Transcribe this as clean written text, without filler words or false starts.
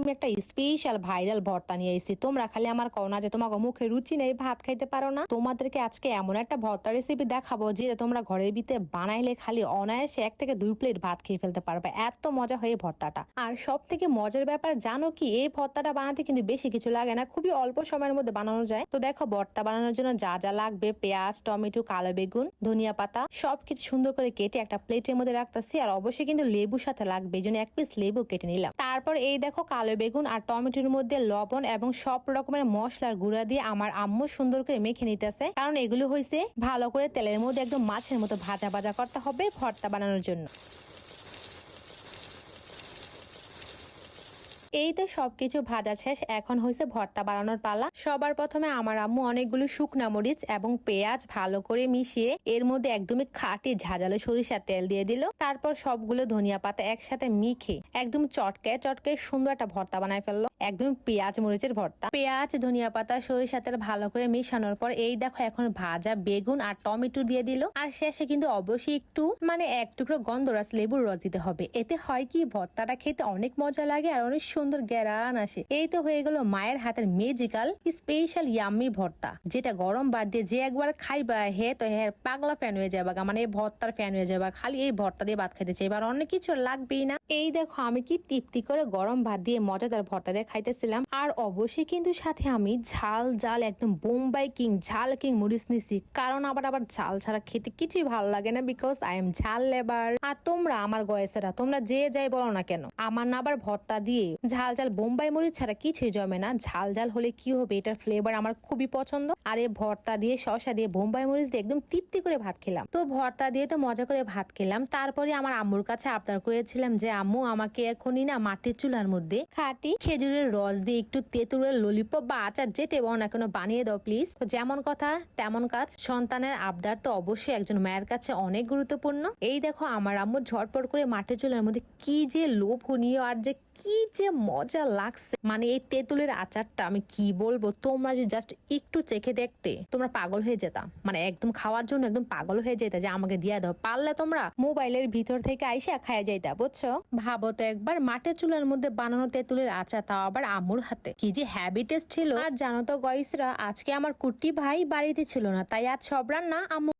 আমি একটা special viral ভর্তা নিয়ে এসেছি। তোমরা খালি আমার কও না যে তোমাকে মুখে রুচি নেই, ভাত খাইতে পারো না। তোমাদেরকে আজকে এমন একটা ভর্তা রেসিপি দেখাবো যে তোমরা ঘরের ভিতরে বানাইলে খালি অনায়াসে 1 থেকে 2 প্লেট ভাত খেয়ে ফেলতে পারবে। এত মজা হয় এই ভর্তাটা। আর সব থেকে মজার ব্যাপার জানো কি, এই ভর্তাটা বানাতে কিন্তু বেশি কিছু লাগে না, খুবই অল্প সময়ের মধ্যে বানানো যায়। তো দেখো ভর্তা বানানোর জন্য যা যা লাগবে, পেঁয়াজ, টমেটো, কালো বেগুন, ধনিয়া পাতা সবকিছু সুন্দর করে কেটে একটা প্লেটের মধ্যে রাখতেছি। আর অবশ্যই কিন্তু লেবুর সাথে লাগবে, এই জন্য 1 পিস লেবু কেটে নিলাম। তারপর এই দেখো কালো বেগুন আর টমেটোর মধ্যে লবণ এবং সব রকমের মশলার গুঁড়া দিয়ে আমার আম্মু সুন্দর করে মেখে নিতেছে, কারণ এগুলো হয়েছে ভালো করে তেলের মধ্যে একদম মাছের মতো ভাজা ভাজা করতে হবে ভর্তা বানানোর জন্য। এই তো সবকিছু ভাজা শেষ, এখন হয়েছে ভর্তা বানানোর পালা। সবার প্রথমে আমার আম্মু অনেকগুলো শুকনা মরিচ এবং পেঁয়াজ ভালো করে মিশিয়ে এর মধ্যে একদমই খাঁটি ঝাঁঝালো সরিষার তেল দিয়ে দিল। তারপর সবগুলো ধনিয়া পাতা একসাথে মিখে একদম চটকে চটকে সুন্দর একটা ভর্তা বানায় ফেললো, একদম পেঁয়াজ মরিচের ভর্তা। পেঁয়াজ, ধনিয়া পাতা, সরিষার তেল ভালো করে মিশানোর পর এই দেখো এখন ভাজা বেগুন আর টমেটো দিয়ে দিল। আর শেষে কিন্তু অবশ্যই একটু এক টুকরো গন্ধরাস লেবুর রস দিতে হবে। এতে হয় কি, ভর্তাটা খেতে অনেক মজা লাগে আর অনেক সুন্দর গ্যারান আসে। এই তো হয়ে গেল মায়ের হাতের ম্যাজিক্যাল স্পেশাল ইয়াম্মি ভর্তা, যেটা গরম বাদ দিয়ে যে একবার খাইবা হে তো হে পাগলা ফ্যান হয়ে যাবা, মানে এই ভর্তার ফ্যান হয়ে যাবা। খালি এই ভর্তা দিয়ে ভাত খাইতে চাইবা, আর অনেক কিছু লাগবেই না। এই দেখো আমি কি তৃপ্তি করে গরম ভাত দিয়ে মজাদার ভর্তা দিয়ে খাইতেছিলাম। আর অবশ্যই কিন্তু সাথে আমি ঝাল ঝাল একদম বোম্বাই কিং ঝাল কিং মরিচ নিছি, কারণ আবার ঝাল ছাড়া খেতে কিছুই ভালো লাগে না, বিকজ আই এম ঝাল লেবার। আর তোমরা আমার গয়েছেরা, তোমরা যে যাই বলো না কেন, আমার না আবার ভর্তা দিয়ে ঝাল ঝাল বোম্বাই মরিচ ছাড়া কিছুই জমে না। ঝাল ঝাল হলে কি হবে, এটার ফ্লেভার আমার খুবই পছন্দ। আর এই ভর্তা দিয়ে শসা দিয়ে বোম্বাই মরিচ দিয়ে একদম তৃপ্তি করে ভাত খেলাম। তো ভর্তা দিয়ে তো মজা করে ভাত খেলাম। তারপরে আমার আম্মুর কাছে আবদার করেছিলাম যে আম্মু আমাকে এখনই না মাটির চুলার মধ্যে খাঁটি খেজুরের রস দিয়ে একটু তেঁতুলের ললিপপ বা আচার যেটা বলো না কেন বানিয়ে দাও প্লিজ। তো যেমন কথা তেমন কাজ, সন্তানের আবদার তো অবশ্যই একজন মায়ের কাছে অনেক গুরুত্বপূর্ণ। এই দেখো আমার আম্মু ঝটপট করে মাটির চুলার মধ্যে কি যে লোভনীয় আর যে কি যে মজা লাগছে, মানে এই তেঁতুলের আচারটা আমি কি বলবো, তোমরা যদি জাস্ট একটু চেখে দেখতে তোমরা পাগল হয়ে যেতাম, মানে একদম খাওয়ার জন্য একদম পাগল হয়ে যেতা যে আমাকে দিয়ে দাও। পারলে তোমরা মোবাইলের ভিতর থেকে আইসা খাইয়া যাইতা, বুঝছো। ভাবো তো একবার মাটির চুলার মধ্যে বানানো তেঁতুলের আচার, তাও আবার আম্মুর হাতে, কি যে হ্যাবিটেস ছিল। আর জানো তো গয়সরা, আজকে আমার কুট্টি ভাই বাড়িতে ছিল না, তাই আজ সব রান্না আম্মু